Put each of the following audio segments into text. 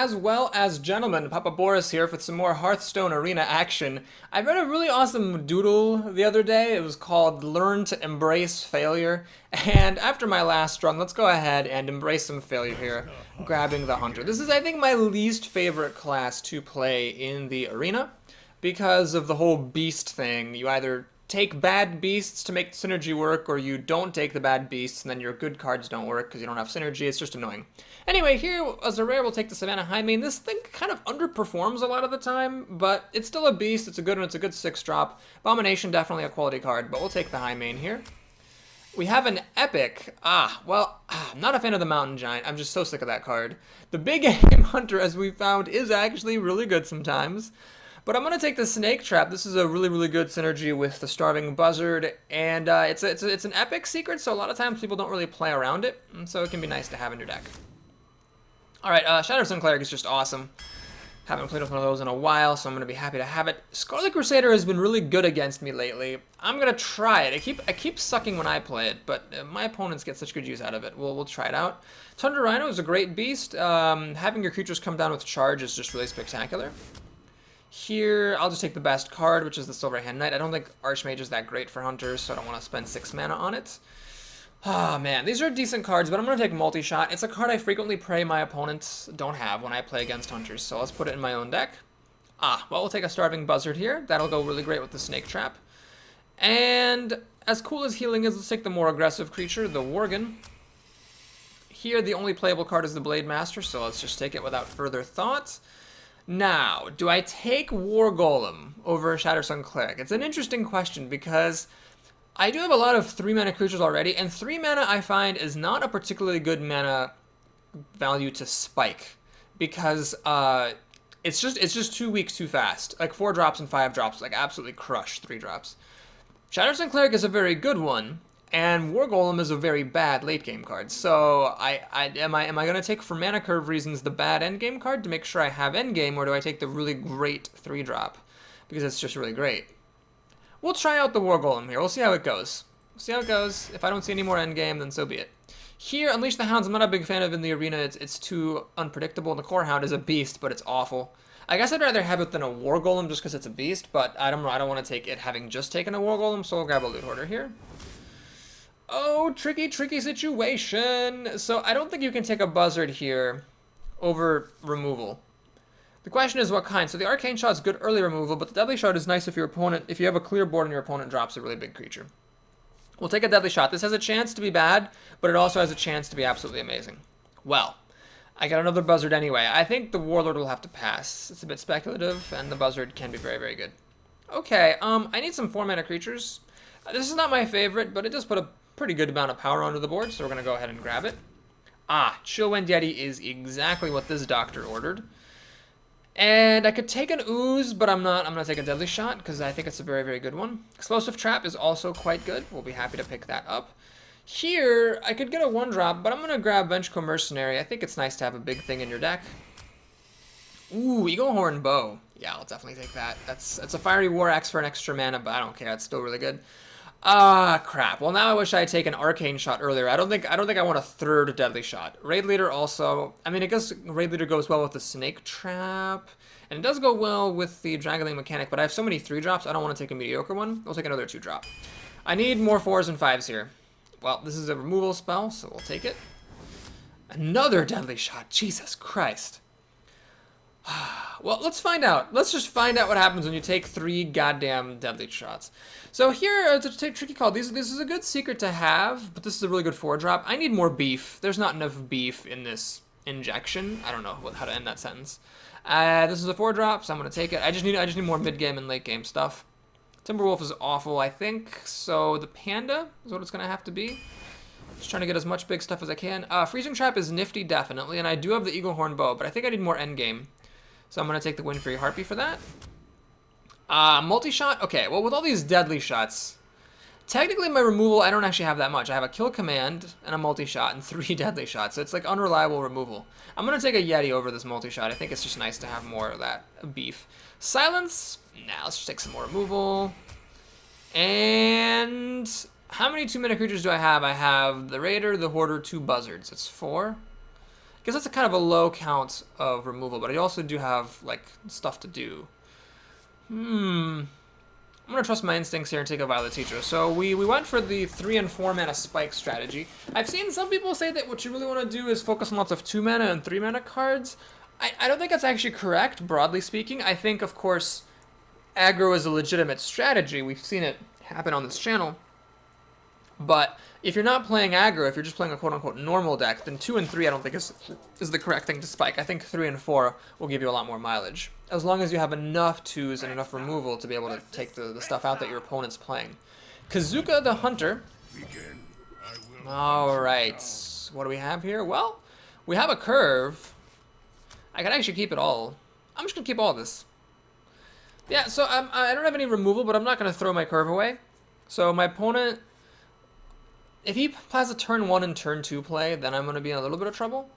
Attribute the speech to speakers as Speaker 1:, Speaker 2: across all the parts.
Speaker 1: as well as gentlemen. Papa Boris here with some more Hearthstone arena action. I read a really awesome doodle the other day. It was called Learn to Embrace Failure. And after my last run, let's go ahead and embrace some failure here, grabbing the Hunter. This is, I think, my least favorite class to play in the arena because of the whole beast thing. You either take bad beasts to make synergy work, or you don't take the bad beasts and then your good cards don't work because you don't have synergy. It's just annoying. Anyway, here as a rare, we'll take the Savannah Highmane. This thing kind of underperforms a lot of the time, but it's still a beast. It's a good one. It's a good 6-drop. Abomination, definitely a quality card, but we'll take the Highmane here. We have an Epic. I'm not a fan of the Mountain Giant. I'm just so sick of that card. The Big Game Hunter, as we found, is actually really good sometimes. But I'm going to take the Snake Trap. This is a really, really good synergy with the Starving Buzzard. And it's an epic secret, so a lot of times people don't really play around it. And so it can be nice to have in your deck. Alright, Shadow Sun Cleric is just awesome. Haven't played with one of those in a while, so I'm going to be happy to have it. Scarlet Crusader has been really good against me lately. I'm going to try it. I keep sucking when I play it, but my opponents get such good use out of it. We'll try it out. Tundra Rhino is a great beast. Having your creatures come down with charge is just really spectacular. Here, I'll just take the best card, which is the Silver Hand Knight. I don't think Archmage is that great for Hunters, so I don't want to spend 6 mana on it. Ah, man, these are decent cards, but I'm going to take Multi-Shot. It's a card I frequently pray my opponents don't have when I play against Hunters, so let's put it in my own deck. Well, we'll take a Starving Buzzard here. That'll go really great with the Snake Trap. And as cool as healing is, let's take the more aggressive creature, the Worgen. Here, the only playable card is the Blade Master, so let's just take it without further thought. Now, do I take War Golem over Shadow Sun Cleric? It's an interesting question because I do have a lot of 3-mana creatures already, and 3 mana I find is not a particularly good mana value to spike because it's just too weak too fast. Like 4 drops and 5 drops like absolutely crush 3 drops. Shadow Sun Cleric is a very good one, and War Golem is a very bad late game card. So am I going to take for mana curve reasons the bad end game card to make sure I have end game, or do I take the really great 3-drop because it's just really great? We'll try out the War Golem here. We'll see how it goes. See how it goes. If I don't see any more end game, then so be it. Here, Unleash the Hounds, I'm not a big fan of in the arena. It's too unpredictable. The Core Hound is a beast, but it's awful. I guess I'd rather have it than a War Golem just because it's a beast, but I don't want to take it having just taken a War Golem, so I'll grab a Loot Hoarder here. Oh, tricky situation. So I don't think you can take a Buzzard here over removal. The question is what kind. So the Arcane Shot is good early removal, but the Deadly Shot is nice if you have a clear board and your opponent drops a really big creature. We'll take a Deadly Shot. This has a chance to be bad, but it also has a chance to be absolutely amazing. Well, I got another Buzzard anyway. I think the Warlord will have to pass. It's a bit speculative, and the Buzzard can be very, very good. Okay, I need some 4-mana creatures. This is not my favorite, but it does put a pretty good amount of power onto the board, so we're going to go ahead and grab it. Chillwind Yeti is exactly what this doctor ordered. And I could take an Ooze, but I'm not. I'm going to take a Deadly Shot because I think it's a very, very good one. Explosive Trap is also quite good. We'll be happy to pick that up. Here, I could get a 1-drop, but I'm going to grab Vengeful Mercenary. I think it's nice to have a big thing in your deck. Ooh, Eaglehorn Bow. Yeah, I'll definitely take that. It's a Fiery War Axe for an extra mana, but I don't care. It's still really good. Crap. Well, now I wish I had taken Arcane Shot earlier. I don't think I want a 3rd Deadly Shot. Raid Leader also. I mean, I guess Raid Leader goes well with the Snake Trap, and it does go well with the Dragonling Mechanic, but I have so many 3-drops, I don't want to take a mediocre one. I'll take another 2-drop. I need more 4s and 5s here. Well, this is a removal spell, so we'll take it. Another Deadly Shot. Jesus Christ. Well, let's find out. Let's just find out what happens when you take 3 goddamn Deadly Shots. So here, it's a tricky call. This is a good secret to have, but this is a really good 4-drop. I need more beef. There's not enough beef in this injection. I don't know how to end that sentence. This is a 4-drop, so I'm going to take it. I just need more mid-game and late-game stuff. Timberwolf is awful, I think, so the Panda is what it's going to have to be. Just trying to get as much big stuff as I can. Freezing Trap is nifty, definitely, and I do have the Eaglehorn Bow, but I think I need more endgame. So I'm going to take the Windfury Harpy for that. Multi-shot? Okay, well, with all these Deadly Shots, technically my removal, I don't actually have that much. I have a Kill Command and a Multi-shot and 3 Deadly Shots, so it's like unreliable removal. I'm going to take a Yeti over this Multi-shot. I think it's just nice to have more of that beef. Silence? Nah, let's just take some more removal. And how many 2-mana creatures do I have? I have the Raider, the Hoarder, 2 Buzzards. It's 4. Because that's a kind of a low count of removal, but I also do have, like, stuff to do. I'm going to trust my instincts here and take a Violet Teacher. So we went for the 3 and 4 mana spike strategy. I've seen some people say that what you really want to do is focus on lots of 2 mana and 3 mana cards. I don't think that's actually correct, broadly speaking. I think, of course, aggro is a legitimate strategy. We've seen it happen on this channel. But if you're not playing aggro, if you're just playing a quote-unquote normal deck, then 2 and 3 I don't think is the correct thing to spike. I think 3 and 4 will give you a lot more mileage. As long as you have enough 2s and enough removal to be able to take the stuff out that your opponent's playing. Kazuka the Hunter. Alright, what do we have here? Well, we have a curve. I can actually keep it all. I'm just going to keep all this. Yeah, so I don't have any removal, but I'm not going to throw my curve away. So my opponent, if he has a turn 1 and turn 2 play, then I'm going to be in a little bit of trouble.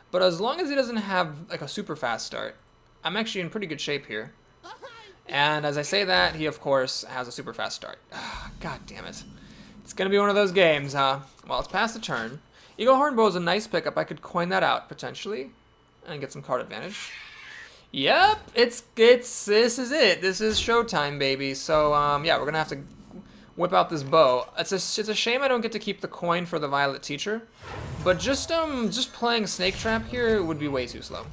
Speaker 1: But as long as he doesn't have like a super fast start, I'm actually in pretty good shape here. And as I say that, he of course has a super fast start. God damn it. It's going to be one of those games, huh? Well, it's past the turn. Eagle Hornbow is a nice pickup. I could coin that out, potentially, and get some card advantage. Yep, this is it. This is showtime, baby. So, yeah, we're going to have to whip out this bow. It's a shame I don't get to keep the coin for the Violet Teacher. But just playing Snake Trap here would be way too slow.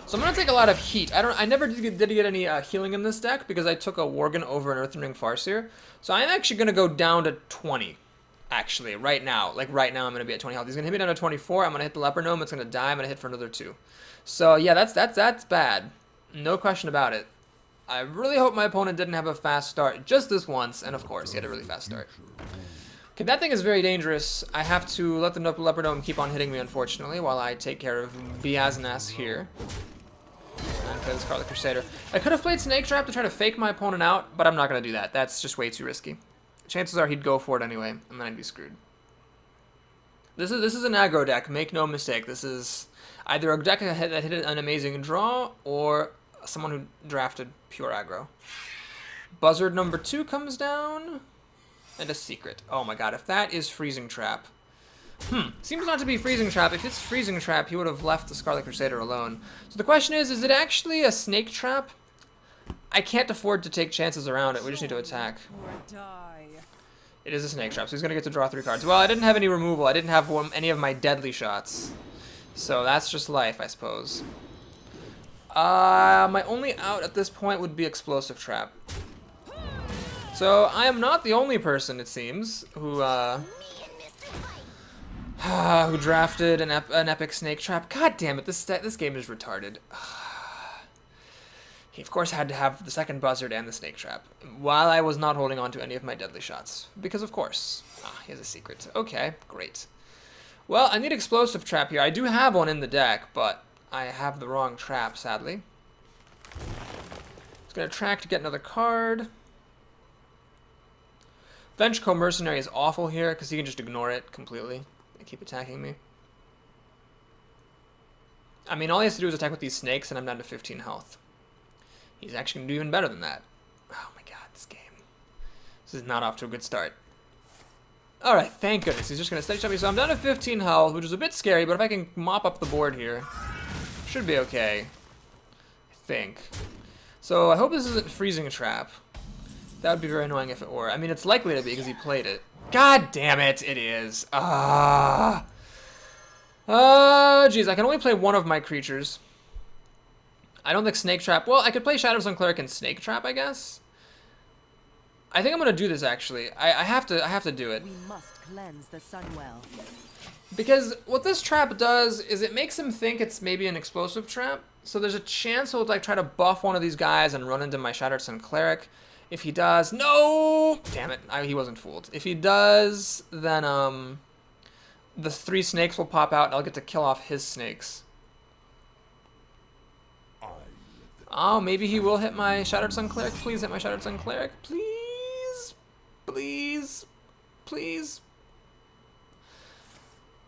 Speaker 1: So I'm going to take a lot of heat. I never did get any healing in this deck because I took a Worgen over an Earthen Ring Farseer. So I'm actually going to go down to 20. Actually, right now. Like, right now I'm going to be at 20 health. He's going to hit me down to 24. I'm going to hit the Leper Gnome. It's going to die. I'm going to hit for another 2. So, yeah, that's bad. No question about it. I really hope my opponent didn't have a fast start. Just this once. And, of course, he had a really fast start. Okay, that thing is very dangerous. I have to let the Leper Gnome keep on hitting me, unfortunately, while I take care of BLAAAAAAH here. And play this Scarlet Crusader. I could have played Snake Trap to try to fake my opponent out, but I'm not going to do that. That's just way too risky. Chances are he'd go for it anyway, and then I'd be screwed. This is an aggro deck, make no mistake. This is either a deck that hit an amazing draw, or someone who drafted pure aggro. Buzzard number 2 comes down, and a secret. Oh my god, if that is Freezing Trap. Seems not to be Freezing Trap. If it's Freezing Trap, he would have left the Scarlet Crusader alone. So the question is it actually a Snake Trap? I can't afford to take chances around it. We just need to attack. It is a Snake Trap, so he's going to get to draw 3 cards. Well, I didn't have any removal. I didn't have any of my deadly shots. So that's just life, I suppose. My only out at this point would be Explosive Trap. So I am not the only person, it seems, who drafted an epic Snake Trap. God damn it, this game is retarded. He, of course, had to have the second Buzzard and the Snake Trap, while I was not holding on to any of my deadly shots. Because, of course. He has a secret. Okay, great. Well, I need Explosive Trap here. I do have one in the deck, but I have the wrong trap, sadly. It's going to track to get another card. Vengeful Mercenary is awful here, because he can just ignore it completely and keep attacking me. I mean, all he has to do is attack with these snakes, and I'm down to 15 health. He's actually going to do even better than that. Oh my god, this game. This is not off to a good start. Alright, thank goodness. He's just going to steady shot me. So I'm down to 15 health, which is a bit scary, but if I can mop up the board here, should be okay. I think. So I hope this isn't Freezing Trap. That would be very annoying if it were. I mean, it's likely to be because he played it. God damn it, it is. Jeez, I can only play one of my creatures. I don't think Snake Trap... Well, I could play Shadow Sun Cleric and Snake Trap, I guess. I think I'm going to do this, actually. I have to do it.
Speaker 2: We must cleanse the Sunwell.
Speaker 1: Because what this trap does is it makes him think it's maybe an explosive trap. So there's a chance he'll like try to buff one of these guys and run into my Shattered Sun Cleric. If he does... No! Damn it. He wasn't fooled. If he does, then the 3 snakes will pop out and I'll get to kill off his snakes. Oh, maybe he will hit my Shattered Sun Cleric. Please hit my Shattered Sun Cleric. Please. Please. Please.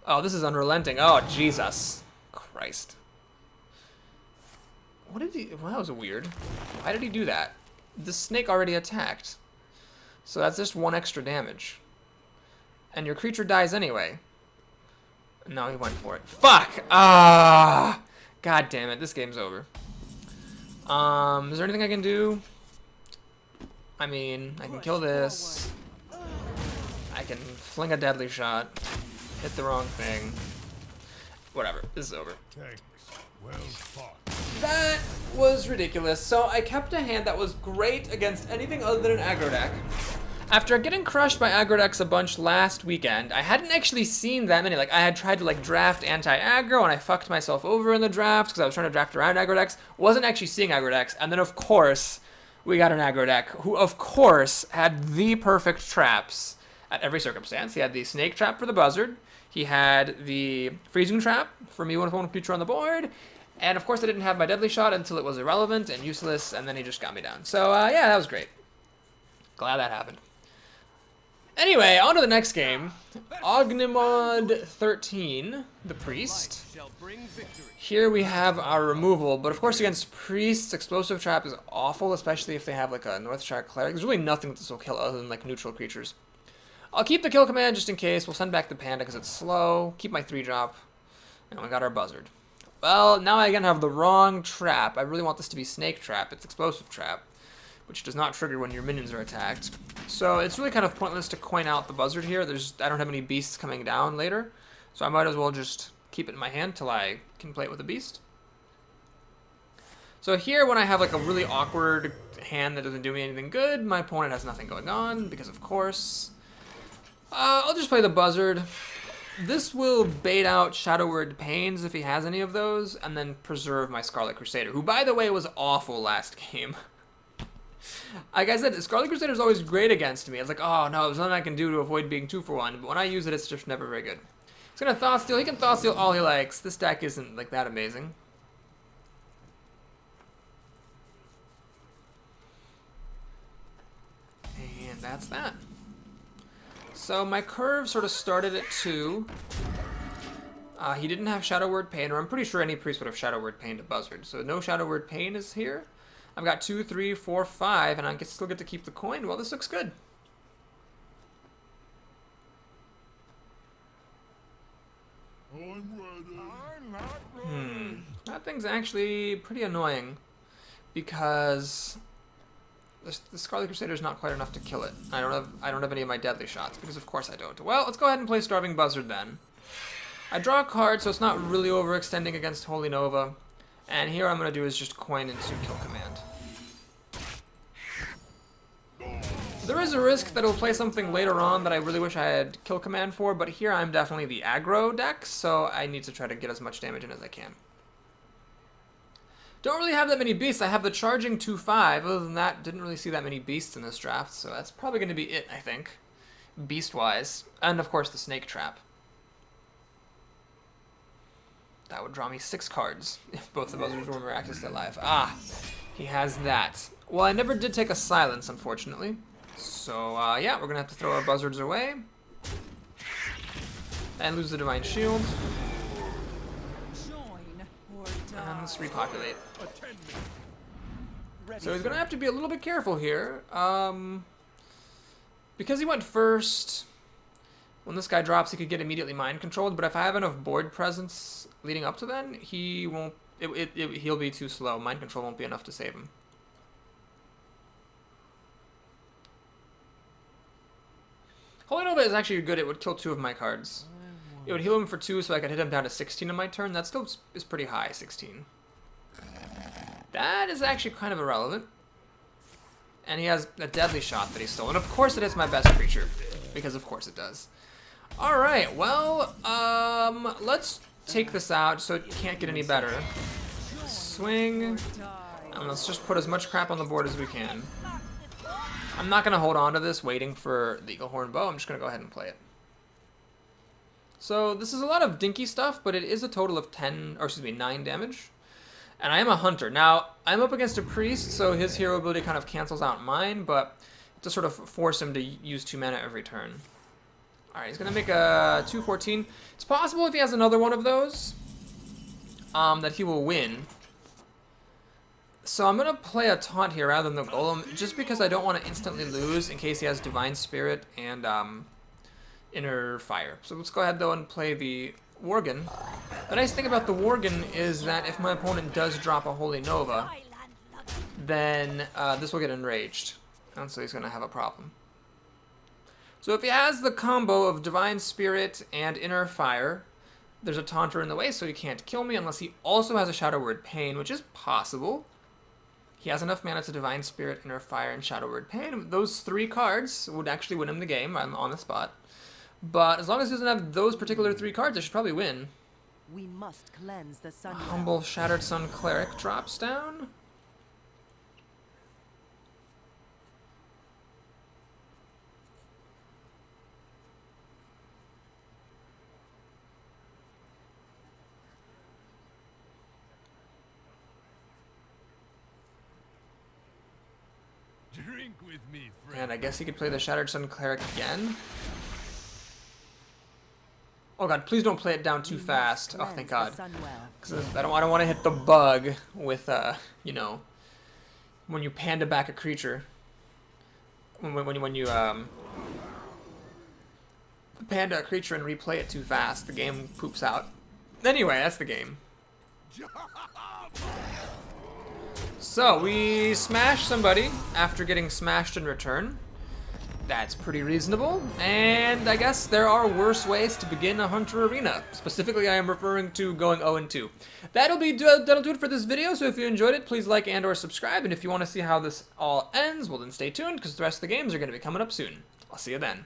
Speaker 1: Oh, this is unrelenting. Oh, Jesus. Christ. What did he... Well, that was weird. Why did he do that? The snake already attacked. So that's just 1 extra damage. And your creature dies anyway. No, he went for it. Fuck! Ah! God damn it, this game's over. Is there anything I can do? I mean, I can kill this. I can fling a deadly shot. Hit the wrong thing. Whatever, this is over.
Speaker 3: Thanks. Well fought.
Speaker 1: That was ridiculous. So I kept a hand that was great against anything other than an aggro deck. After getting crushed by aggro decks a bunch last weekend, I hadn't actually seen that many. Like, I had tried to like draft anti-aggro and I fucked myself over in the draft because I was trying to draft around aggro decks. Wasn't actually seeing aggro decks. And then of course, we got an aggro deck who of course had the perfect traps at every circumstance. He had the snake trap for the buzzard. He had the freezing trap for me when opponent creature on the board. And of course I didn't have my deadly shot until it was irrelevant and useless, and then he just got me down. So yeah, that was great. Glad that happened. Anyway, on to the next game. Ognimod 13, the priest. Here we have our removal, but of course against priests, explosive trap is awful, especially if they have like a North Star cleric. There's really nothing that this will kill other than like neutral creatures. I'll keep the kill command just in case. We'll send back the panda because it's slow. Keep my 3-drop. And we got our buzzard. Well, now I again have the wrong trap. I really want this to be snake trap. It's explosive trap, which does not trigger when your minions are attacked. So it's really kind of pointless to coin out the buzzard here. I don't have any beasts coming down later, so I might as well just keep it in my hand till I can play it with a beast. So here, when I have like a really awkward hand that doesn't do me anything good, my opponent has nothing going on because of course. I'll just play the buzzard. This will bait out Shadow Word Pains if he has any of those, and then preserve my Scarlet Crusader, who by the way was awful last game. Like I said, Scarlet Crusader is always great against me. It's like, oh no, there's nothing I can do to avoid being 2-for-1, but when I use it, it's just never very good. He's gonna Thought Steal. He can Thought Steal all he likes. This deck isn't like that amazing. And that's that. So my curve sort of started at 2. He didn't have Shadow Word Pain, or I'm pretty sure any priest would have Shadow Word Pain to Buzzard. So no Shadow Word Pain is here. I've got 2, 3, 4, 5, and I still get to keep the coin. Well, this looks good.
Speaker 3: I'm ready. I'm not ready.
Speaker 1: That thing's actually pretty annoying because the Scarlet Crusader is not quite enough to kill it. I don't have any of my deadly shots because of course I don't. Well, let's go ahead and play Starving Buzzard then. I draw a card, so it's not really overextending against Holy Nova. And here I'm going to do is just coin into Kill Command. There is a risk that it'll play something later on that I really wish I had Kill Command for, but here I'm definitely the aggro deck, so I need to try to get as much damage in as I can. Don't really have that many beasts. I have the charging 2/5. Other than that, didn't really see that many beasts in this draft, so that's probably going to be it, I think, beast-wise. And of course the Snake Trap. That would draw me 6 cards if both the buzzards were miraculously alive. Ah, he has that. Well, I never did take a silence, unfortunately. So, yeah, we're going to have to throw our buzzards away. And lose the Divine Shield. And let's repopulate. So he's going to have to be a little bit careful here. Because he went first, when this guy drops, he could get immediately mind controlled. But if I have enough board presence leading up to then, he won't. He'll be too slow. Mind control won't be enough to save him. Holy Nova is actually good. It would kill 2 of my cards. It would heal him for 2, so I could hit him down to 16 in my turn. That still is pretty high, 16. That is actually kind of irrelevant. And he has a deadly shot that he stole. And of course it is my best creature, because of course it does. Alright, well, let's take this out so it can't get any better. Swing. And let's just put as much crap on the board as we can. I'm not going to hold on to this waiting for the Eagle Horn Bow. I'm just going to go ahead and play it. So this is a lot of dinky stuff, but it is a total of 9 damage. And I am a hunter. Now, I'm up against a priest, so his hero ability kind of cancels out mine, but to sort of force him to use 2 mana every turn. Alright, he's going to make a 2/14. It's possible if he has another one of those, that he will win. So I'm going to play a taunt here rather than the golem, just because I don't want to instantly lose in case he has Divine Spirit and Inner Fire. So let's go ahead though and play the Worgen. The nice thing about the Worgen is that if my opponent does drop a Holy Nova, then this will get enraged. And so he's going to have a problem. So if he has the combo of Divine Spirit and Inner Fire, there's a Taunter in the way, so he can't kill me unless he also has a Shadow Word Pain, which is possible. He has enough mana to Divine Spirit, Inner Fire, and Shadow Word Pain. Those 3 cards would actually win him the game. I'm on the spot. But as long as he doesn't have those particular 3 cards, I should probably win.
Speaker 2: We must cleanse the sun.
Speaker 1: Humble Shattered Sun Cleric drops down.
Speaker 3: Drink with me, friend.
Speaker 1: And I guess he could play the Shattered Sun Cleric again. Oh god, please don't play it down too fast. Oh, thank god. Because I don't want to hit the bug with, you know, when you panda back a creature. When you panda a creature and replay it too fast, the game poops out. Anyway, that's the game. So, we smash somebody after getting smashed in return. That's pretty reasonable, and I guess there are worse ways to begin a Hunter Arena. Specifically, I am referring to going 0-2. That'll do it for this video, so if you enjoyed it, please like and or subscribe, and if you want to see how this all ends, well then stay tuned, because the rest of the games are going to be coming up soon. I'll see you then.